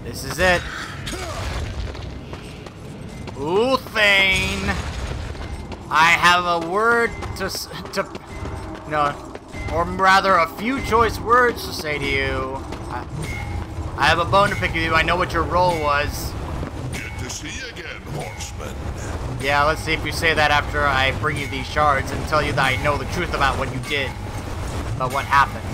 This is it. Ulthane, I have a word or rather a few choice words to say to you. I have a bone to pick with you. I know what your role was. Good to see you again, horseman. Yeah, let's see if you say that after I bring you these shards and tell you that I know the truth about what you did. About what happened.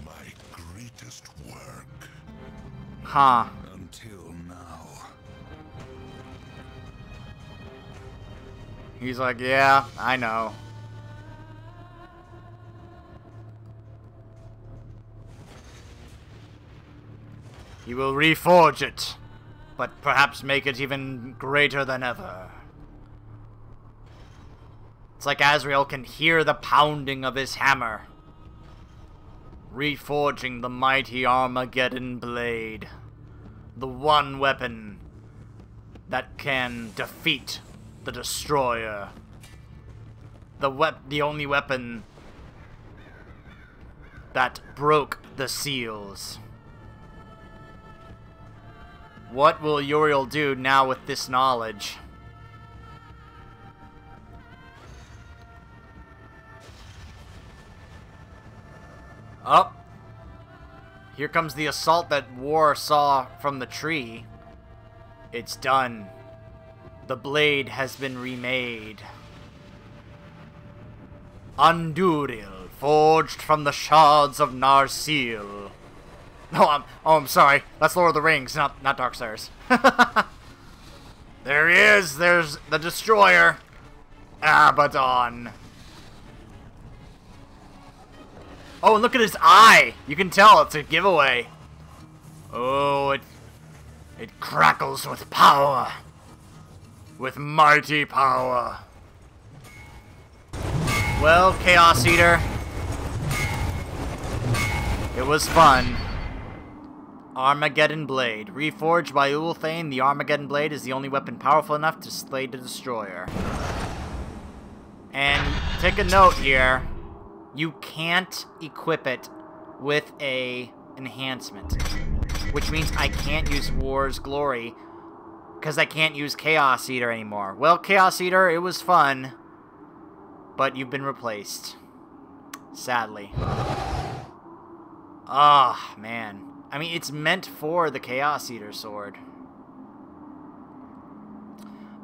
My greatest work. Huh. Until now. He's like, yeah, I know. You will reforge it, but perhaps make it even greater than ever. It's like Azrael can hear the pounding of his hammer, reforging the mighty Armageddon blade, the one weapon that can defeat the Destroyer, the only weapon that broke the seals. What will Uriel do now with this knowledge? Oh! Here comes the assault that War saw from the tree. It's done. The blade has been remade. Anduril, forged from the shards of Narsil. I'm sorry. That's Lord of the Rings, not Darksiders. There he is. There's the Destroyer. Abaddon. Oh, and look at his eye. You can tell it's a giveaway. Oh, it crackles with power. With mighty power. Well, Chaos Eater, it was fun. Armageddon Blade. Reforged by Ulthane, the Armageddon Blade is the only weapon powerful enough to slay the Destroyer. And take a note here. You can't equip it with a enhancement. Which means I can't use War's Glory, because I can't use Chaos Eater anymore. Well, Chaos Eater, it was fun, but you've been replaced. Sadly. Ah, man. I mean, it's meant for the Chaos Eater sword.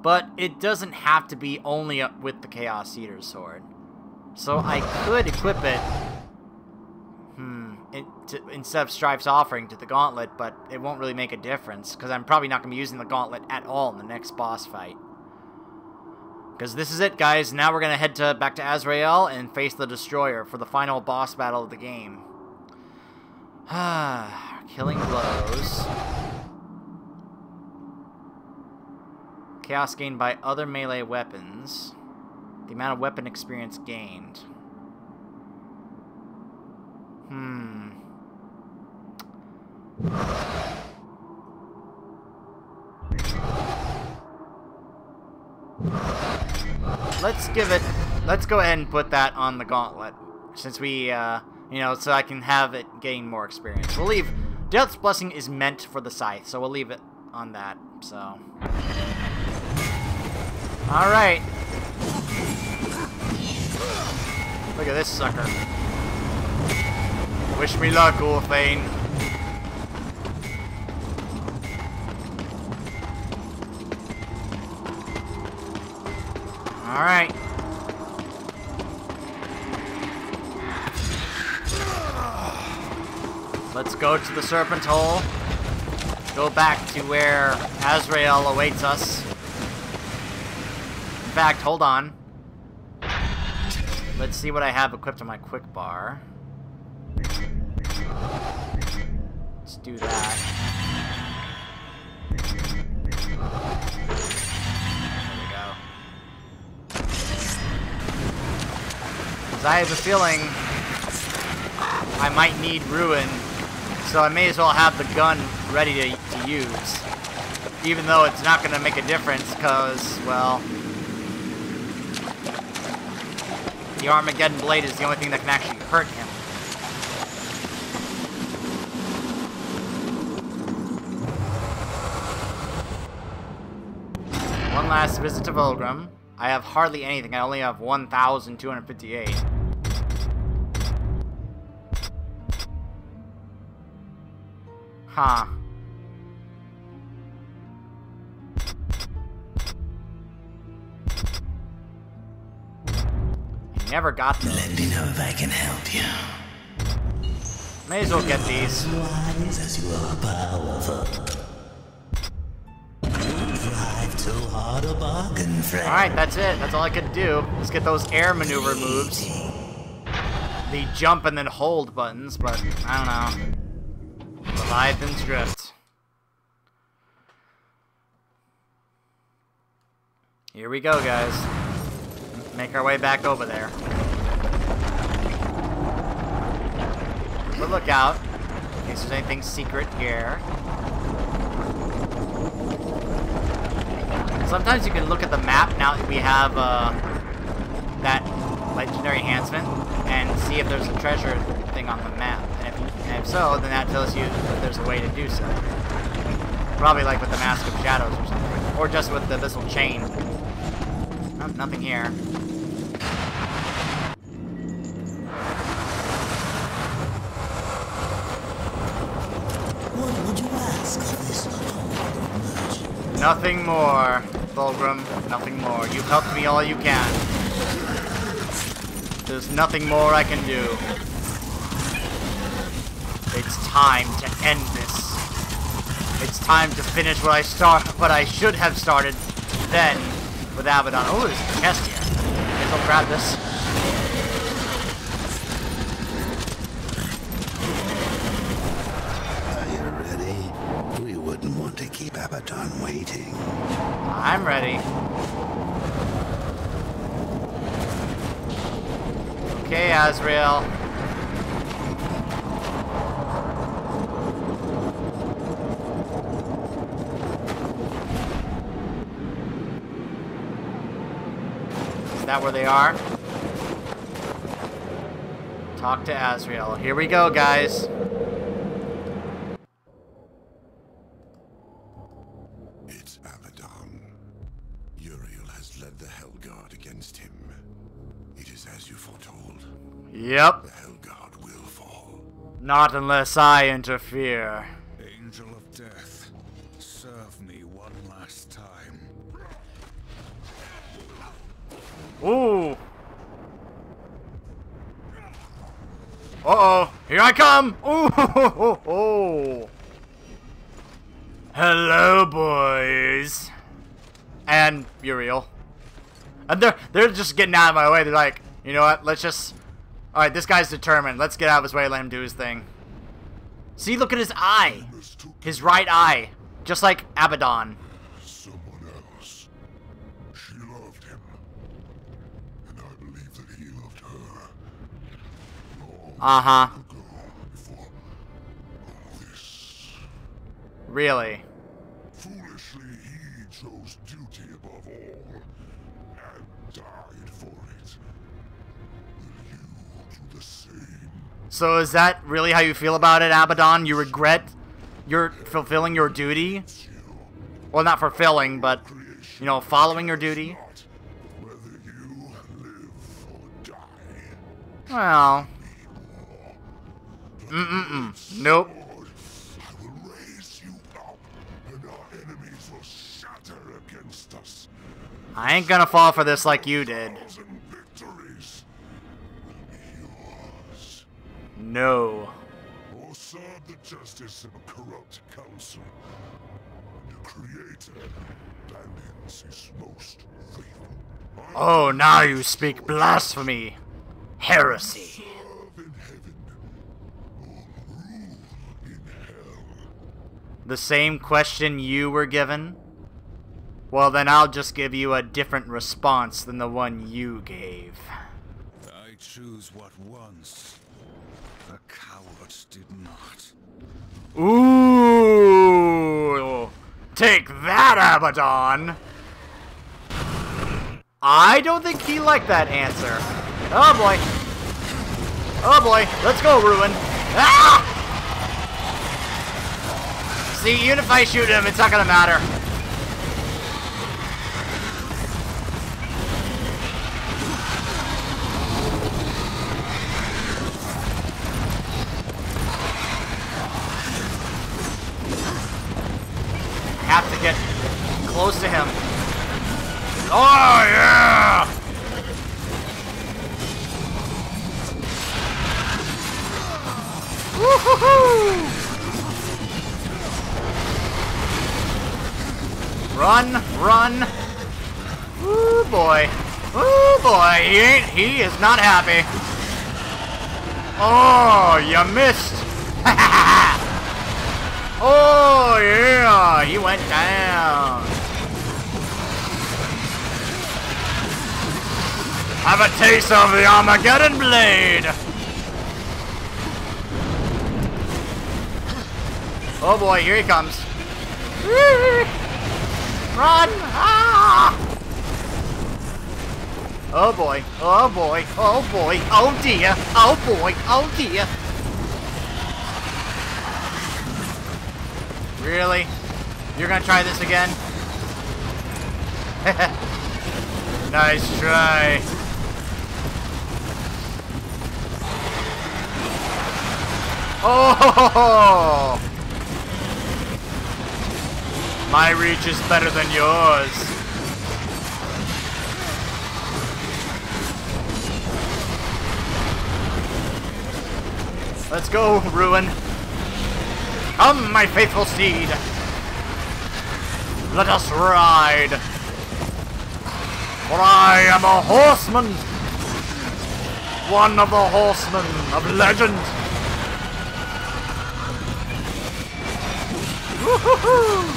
But it doesn't have to be only with the Chaos Eater sword. So I could equip it, instead of Strife's Offering, to the Gauntlet, but it won't really make a difference, because I'm probably not going to be using the Gauntlet at all in the next boss fight. Because this is it, guys. Now we're going to head back to Azrael and face the Destroyer for the final boss battle of the game. Killing blows. Chaos gained by other melee weapons. The amount of weapon experience gained. Let's go ahead and put that on the Gauntlet. Since we, so I can have it gain more experience. We'll leave... Death's Blessing is meant for the Scythe, so we'll leave it on that, so... Alright. Look at this sucker. Wish me luck, Ulthane. Alright. Let's go to the Serpent Hole. Go back to where Azrael awaits us. In fact, hold on. Let's see what I have equipped on my quick bar. Let's do that. There we go. Because I have a feeling I might need Ruin, so I may as well have the gun ready to use. Even though it's not going to make a difference, because, well... The Armageddon Blade is the only thing that can actually hurt him. One last visit to Volgrim. I have hardly anything. I only have 1,258. Huh. I never got those. Let me know if I can help you. May as well get these. Wise as you are powerful. Drive too hard a bargain, friend. Alright, that's it. That's all I could do. Let's get those air maneuver moves. The jump and then hold buttons, but I don't know. Leviathan's Drift. Here we go, guys. Make our way back over there. But look out, in case there's anything secret here. Sometimes you can look at the map now that we have that legendary enhancement and see if there's a treasure thing on the map. And if so, then that tells you that there's a way to do so. Probably like with the Mask of Shadows or something. Or just with the Abyssal Chain. Oh, nothing here. What would you ask of this merchant? Nothing more, Volgrim. Nothing more. You've helped me all you can. There's nothing more I can do. It's time to end this. It's time to finish what I should have started then with Abaddon. Oh, there's a chest here. I guess I'll grab this. Are you ready? We wouldn't want to keep Abaddon waiting. I'm ready. Okay, Azrael. Is that where they are? Talk to Azrael. Here we go, guys. It's Abaddon. Uriel has led the Hellguard against him. It is as you foretold. Yep. The Hellguard will fall. Not unless I interfere. Angel of Death, serve me one last time. Ooh. Uh-oh. Here I come. Ooh. Hello, boys. And Uriel. And they're just getting out of my way. They're like, you know what? Let's just... Alright, this guy's determined. Let's get out of his way and let him do his thing. See, look at his eye. His right eye. Just like Abaddon. Someone else. She loved him. And I believe that he loved her. Uh-huh. Ago, before all this. Really? Foolishly, he chose duty above all. And died for it. Will you do the same? So is that really how you feel about it, Abaddon? You regret you're fulfilling your duty? Well, not fulfilling, but, you know, following your duty? Not whether you live or die. Well... Nope. I will raise you up, and our enemies will shatter against us. I ain't gonna fall for this like you did. 1,000 victories will be yours. No. Or serve the justice of a corrupt council. And a creator abandons his most faithful. Oh, now you speak blasphemy. Heresy. Serve in heaven, or rule in hell. The same question you were given? Well, then I'll just give you a different response than the one you gave. I choose what once the cowards did not. Ooh! Take that, Abaddon! I don't think he liked that answer. Oh boy. Oh boy. Let's go, Ruin. Ah! See, even if I shoot him, it's not gonna matter. Have to get close to him. Oh yeah! Woo-hoo-hoo! Run, run! Ooh boy! Ooh boy! He is not happy. Oh, you missed! Oh yeah! He went down. Have a taste of the Armageddon blade! Oh boy, here he comes. Run! Ah! Oh boy, oh boy, oh boy, oh dear, oh boy, oh dear. Really? You're gonna try this again? Nice try. Oh! My reach is better than yours. Let's go, Ruin. Come, my faithful steed. Let us ride. For I am a horseman. One of the horsemen of legend. Woo-hoo-hoo!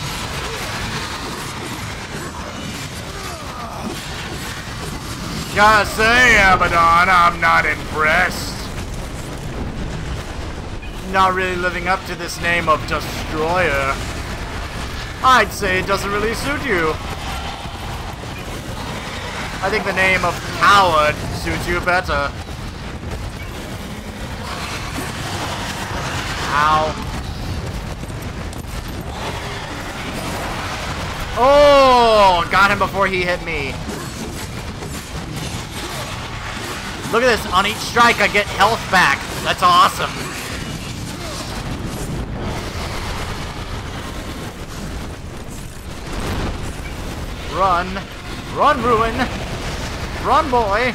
Gotta say, Abaddon, I'm not impressed. Not really living up to this name of Destroyer. I'd say it doesn't really suit you. I think the name of Coward suits you better. Ow. Oh! Got him before he hit me. Look at this. On each strike, I get health back. That's awesome. Run. Run, Ruin. Run, boy.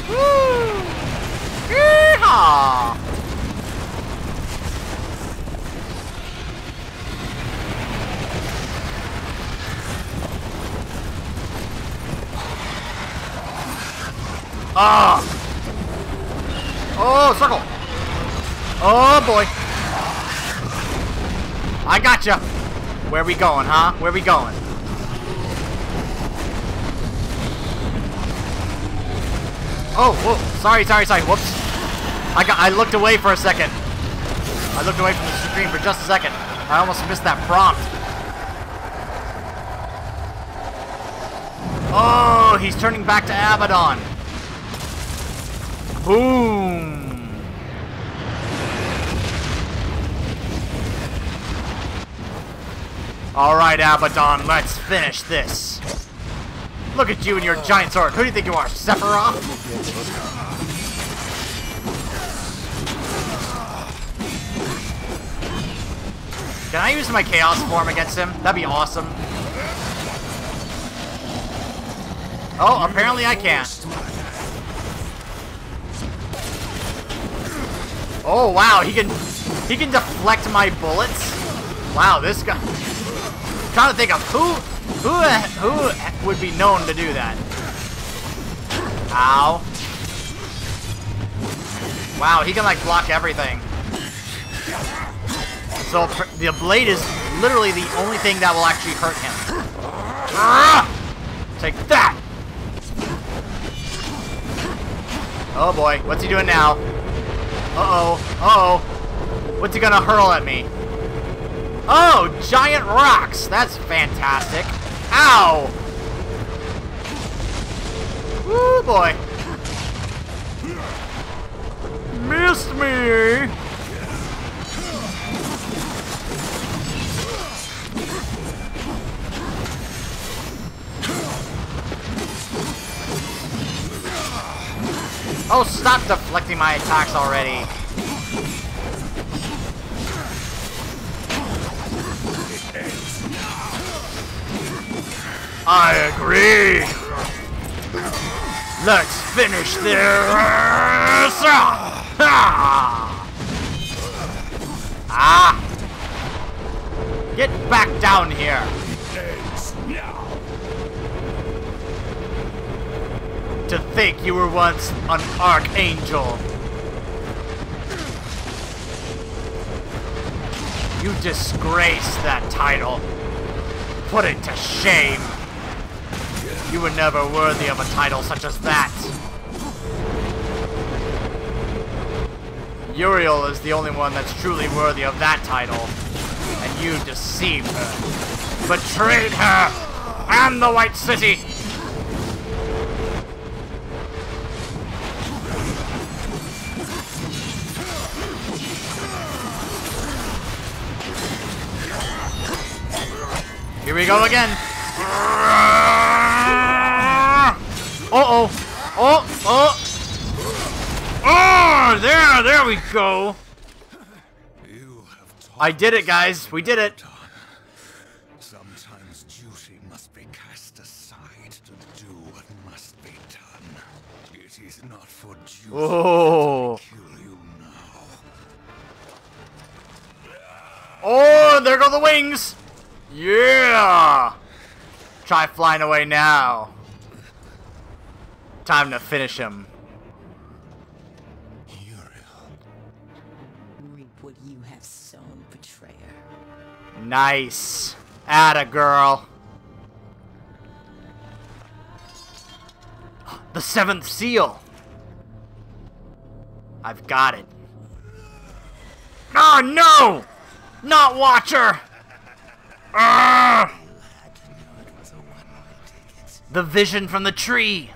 Woo! Yeehaw! Ah! Oh, circle! Oh boy! I gotcha! Where we going, huh? Where we going? Oh, whoa! Sorry. Whoops! I looked away for a second. I looked away from the screen for just a second. I almost missed that prompt. Oh, he's turning back to Abaddon. Boom! Alright, Abaddon, let's finish this. Look at you and your giant sword. Who do you think you are, Sephiroth? Can I use my Chaos form against him? That'd be awesome. Oh, apparently I can't. Oh wow, he can deflect my bullets. Wow, this guy. I'm trying to think of who would be known to do that. Ow. Wow, he can like block everything. So the blade is literally the only thing that will actually hurt him. Take that. Oh boy, what's he doing now? Uh-oh. What's he gonna hurl at me? Oh, giant rocks! That's fantastic. Ow! Woo, boy. Missed me. Oh, stop deflecting my attacks already. I agree. Let's finish this. Ah! Get back down here. To think you were once an archangel. You disgrace that title. Put it to shame. You were never worthy of a title such as that. Uriel is the only one that's truly worthy of that title. And you deceived her. Betrayed her! And the White City! Here we go again. Uh-oh. Oh. Oh, there we go. I did it, guys. We did it. Sometimes duty must be cast aside to do what must be done. It is not for duty to kill you now. Oh, there go the wings. Yeah! Try flying away now. Time to finish him. Reap what you have sown, betrayer. Nice. Atta girl. The 7th seal. I've got it. Oh no! Not Watcher! The vision from the tree.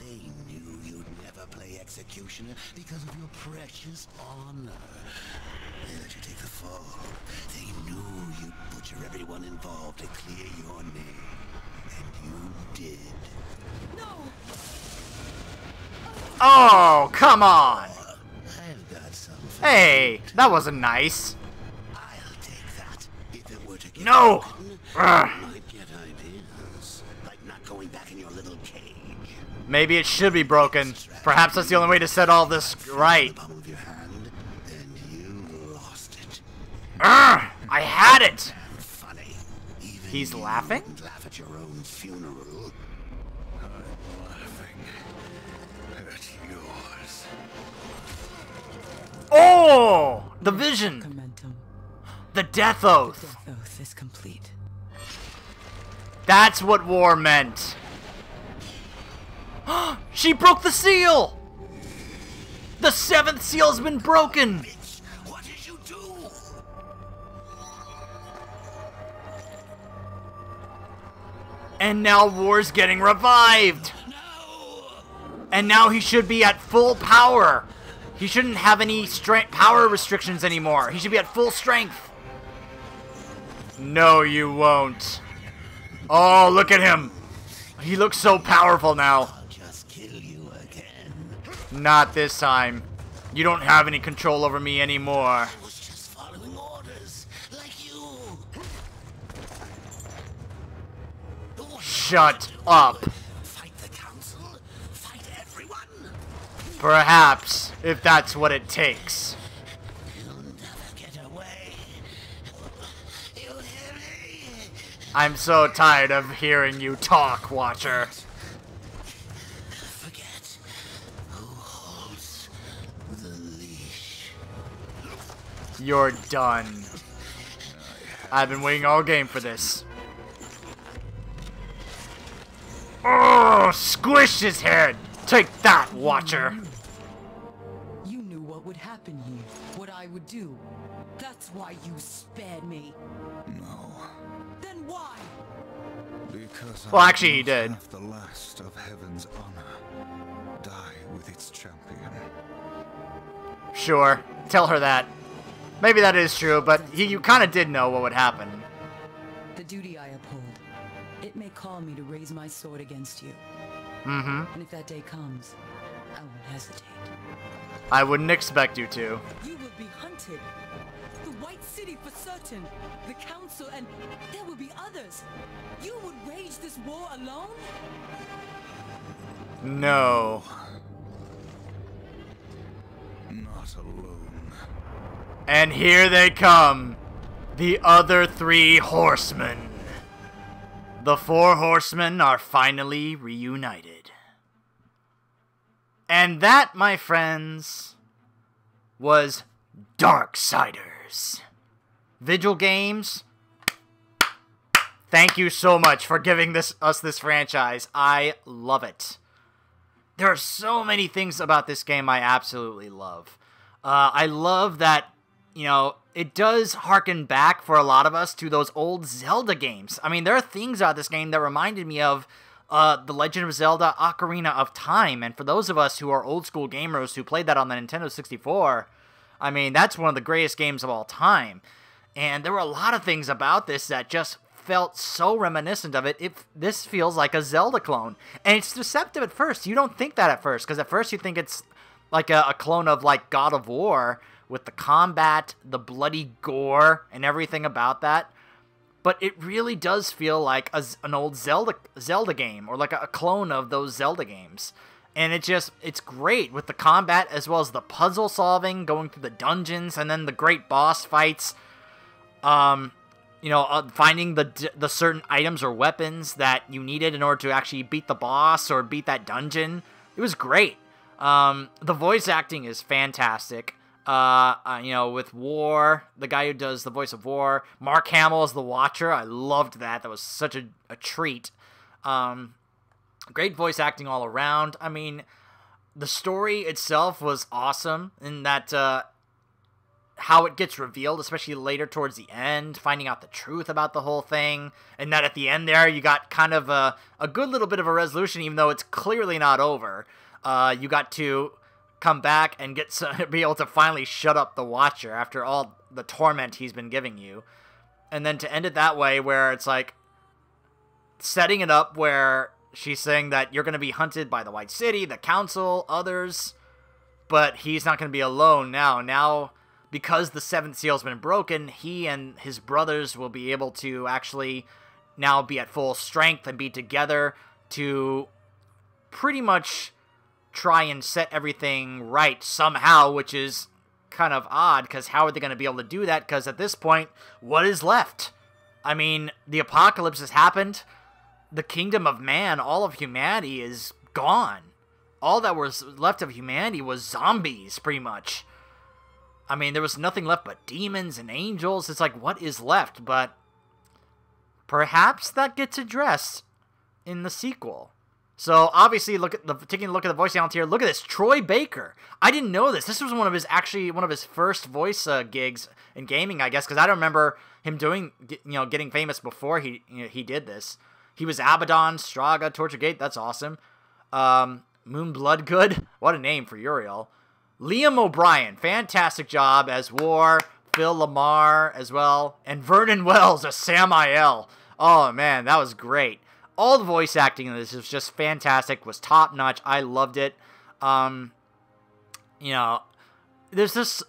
They knew you'd never play executioner because of your precious honor. They let you take the fall. They knew you'd butcher everyone involved to clear your name. And you did. No! Oh, come on. I've got some. Hey, that wasn't nice. I'll take that. If it were to get No. might get ideas. Like not going back in your little cage. Maybe it should be broken. Perhaps that's the only way to set all this right. The palm of your hand, and you lost it. I had it. Funny. Even He's you laughing? wouldn't laugh at your own funeral. I'm laughing at yours. Oh, the vision. Momentum. The death oath. Death oath is complete. That's what war meant. She broke the seal. The 7th seal has been broken. Bitch, what did you do? And now war's getting revived. No! And now he should be at full power. He shouldn't have any power restrictions anymore. He should be at full strength. No, you won't. Oh, look at him. He looks so powerful now. I'll just kill you again. Not this time. You don't have any control over me anymore. I was just following orders, like you. Shut up. Fight the council? Fight everyone? Perhaps, if that's what it takes. You'll never get away. You hear me? I'm so tired of hearing you talk, Watcher. Forget who holds the leash. You're done. I've been waiting all game for this. Oh, squish his head. Take that, Watcher. You knew what would happen here, what I would do. That's why you spared me. No, Then why? because Well, I actually, he do not did. have the last of sure. Tell her that. Maybe that is true, but you kind of did know what would happen. The duty I uphold. It may call me to raise my sword against you. Mm-hmm. And if that day comes, I won't hesitate. I wouldn't expect you to. You will be hunted. The White City for certain. The Council, and there will be others. You would wage this war alone? No. Not alone. And here they come. The other 3 horsemen. The 4 horsemen are finally reunited. And that, my friends, was Darksiders. Vigil Games, thank you so much for giving us this franchise. I love it. There are so many things about this game I absolutely love. I love that, you know, it does harken back for a lot of us to those old Zelda games. I mean, there are things about this game that reminded me of The Legend of Zelda Ocarina of Time. And for those of us who are old school gamers who played that on the Nintendo 64, I mean, that's one of the greatest games of all time. And there were a lot of things about this that just felt so reminiscent of it. This feels like a Zelda clone. And it's deceptive at first. You don't think that at first, because at first you think it's like a clone of like God of War, with the combat, the bloody gore, and everything about that. But it really does feel like an old Zelda game, or like a clone of those Zelda games. And it's great with the combat, as well as the puzzle solving, going through the dungeons, and then the great boss fights. Finding the certain items or weapons that you needed in order to actually beat the boss or beat that dungeon. It was great. The voice acting is fantastic. With War, the guy who does the voice of War, Mark Hamill as the Watcher. I loved that. That was such a treat. Great voice acting all around. I mean, the story itself was awesome in that, how it gets revealed, especially later towards the end, finding out the truth about the whole thing, and that at the end there, you got kind of a good little bit of a resolution, even though it's clearly not over. You got to come back and be able to finally shut up the Watcher after all the torment he's been giving you. And then to end it that way, where it's like setting it up where she's saying that you're going to be hunted by the White City, the Council, others, but he's not going to be alone now. Now, because the 7th seal's been broken, he and his brothers will be able to actually now be at full strength and be together to pretty much try and set everything right somehow, which is kind of odd, because how are they going to be able to do that? Because at this point, what is left? I mean, the apocalypse has happened. The kingdom of man, all of humanity is gone. All that was left of humanity was zombies, pretty much. I mean, there was nothing left but demons and angels. It's like, what is left? But perhaps that gets addressed in the sequel. So obviously, taking a look at the voice talent here. Look at this, Troy Baker. I didn't know this. This was one of his first voice gigs in gaming, I guess, because I don't remember him getting famous before he did this. He was Abaddon, Straga, Torture Gate. That's awesome. Moon Bloodgood. What a name for Uriel. Liam O'Brien, fantastic job as War. Phil Lamar as well, and Vernon Wells as Samael. Oh man, that was great. All the voice acting in this was just fantastic, was top notch. I loved it. There's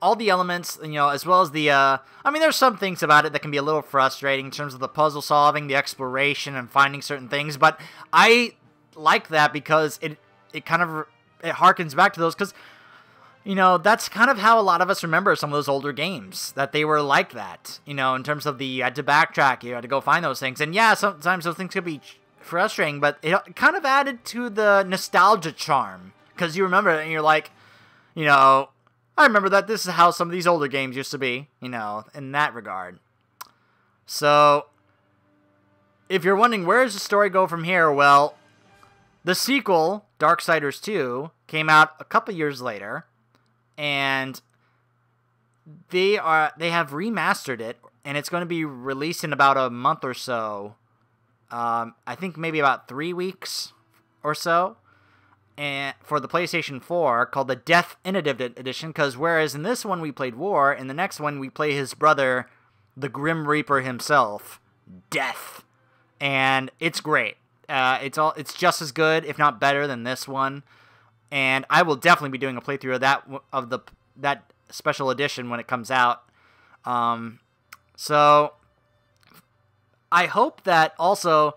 all the elements, as well as the, there's some things about it that can be a little frustrating in terms of the puzzle solving, the exploration, and finding certain things, but I like that because it harkens back to those, because, that's kind of how a lot of us remember some of those older games, that they were like that, in terms of you had to backtrack, you had to go find those things, and yeah, sometimes those things could be frustrating, but it kind of added to the nostalgia charm, because you remember it, and you're like, I remember that this is how some of these older games used to be, in that regard. So, if you're wondering, where does the story go from here? Well, the sequel, Darksiders 2, came out a couple years later, and they have remastered it, and it's going to be released in about a month or so. I think maybe about 3 weeks or so. and for the PlayStation 4 called the Definitive Edition, because whereas in this one we played War, in the next one we play his brother, the Grim Reaper himself, Death. And it's great. It's just as good, if not better, than this one. And I will definitely be doing a playthrough of that special edition when it comes out. So I hope that also,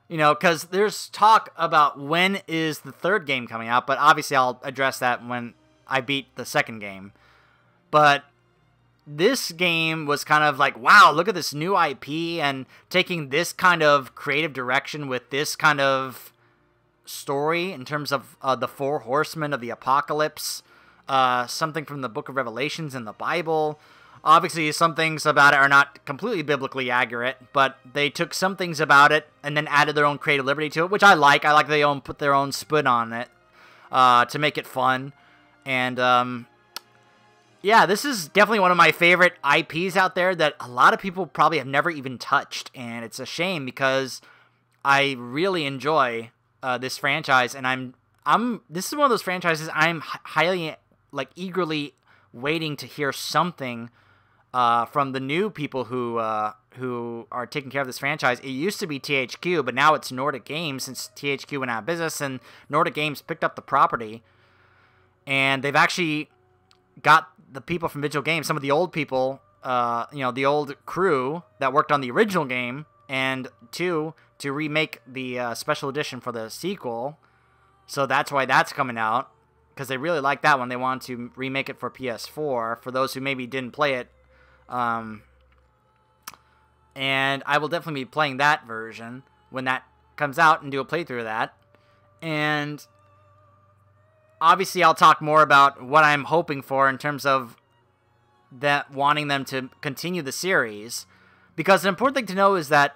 because there's talk about when is the third game coming out, but obviously I'll address that when I beat the second game. But this game was kind of like, wow, look at this new IP, and taking this kind of creative direction with this kind of story in terms of the four horsemen of the apocalypse, something from the book of Revelations in the Bible. Obviously, some things about it are not completely biblically accurate, but they took some things about it and then added their own creative liberty to it, which I like. I like they put their own spin on it to make it fun. And yeah, this is definitely one of my favorite IPs out there that a lot of people probably have never even touched, and it's a shame because I really enjoy this franchise, and this is one of those franchises I'm highly, eagerly waiting to hear something from the new people who are taking care of this franchise. It used to be THQ, but now it's Nordic Games since THQ went out of business, and Nordic Games picked up the property, and they've actually got the people from Vigil Games, some of the old people, the old crew that worked on the original game, and to remake the special edition for the sequel. So that's why that's coming out, because they really like that one. They want to remake it for PS4, for those who maybe didn't play it. And I will definitely be playing that version when that comes out and do a playthrough of that. And obviously I'll talk more about what I'm hoping for in terms of that wanting them to continue the series, because the important thing to know is that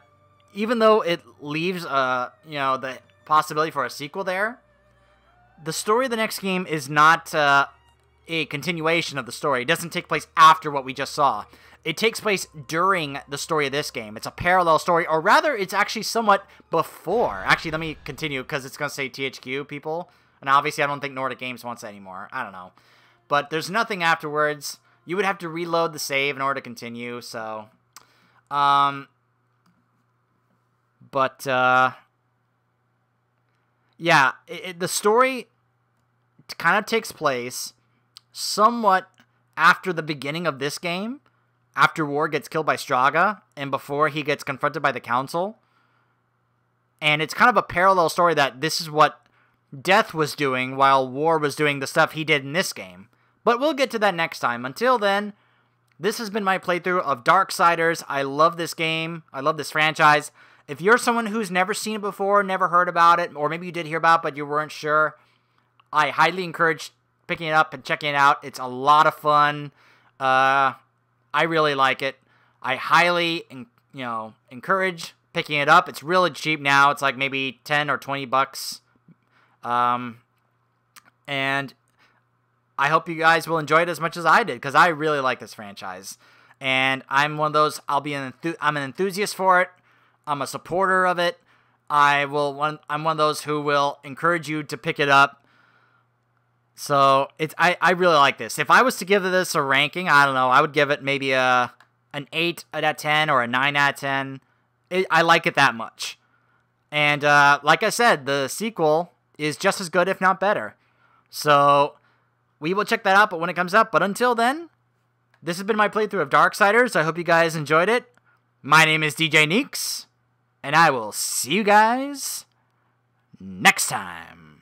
even though it leaves the possibility for a sequel there, the story of the next game is not a continuation of the story. It doesn't take place after what we just saw. It takes place during the story of this game. It's a parallel story, or rather, it's actually somewhat before. Actually, let me continue, because it's going to say THQ people, and obviously I don't think Nordic Games wants that anymore. I don't know. But there's nothing afterwards. You would have to reload the save in order to continue, so... yeah, the story kind of takes place somewhat after the beginning of this game, after War gets killed by Straga, and before he gets confronted by the Council. And it's kind of a parallel story that this is what Death was doing while War was doing the stuff he did in this game. But we'll get to that next time. Until then, this has been my playthrough of Darksiders. I love this game. I love this franchise. If you're someone who's never seen it before, never heard about it, or maybe you did hear about it but you weren't sure, I highly encourage picking it up and checking it out. It's a lot of fun. I really like it. I highly, encourage picking it up. It's really cheap now. It's like maybe 10 or 20 bucks. And I hope you guys will enjoy it as much as I did, because I really like this franchise. And I'm one of those, I'm an enthusiast for it. I'm a supporter of it. I'm one of those who will encourage you to pick it up. So I really like this. If I was to give this a ranking, I don't know, I would give it maybe an 8 out of 10 or a 9 out of 10. I like it that much. And like I said, the sequel is just as good, if not better. So we will check that out, but when it comes up. But until then, this has been my playthrough of Darksiders. I hope you guys enjoyed it. My name is DJ Neeks, and I will see you guys next time.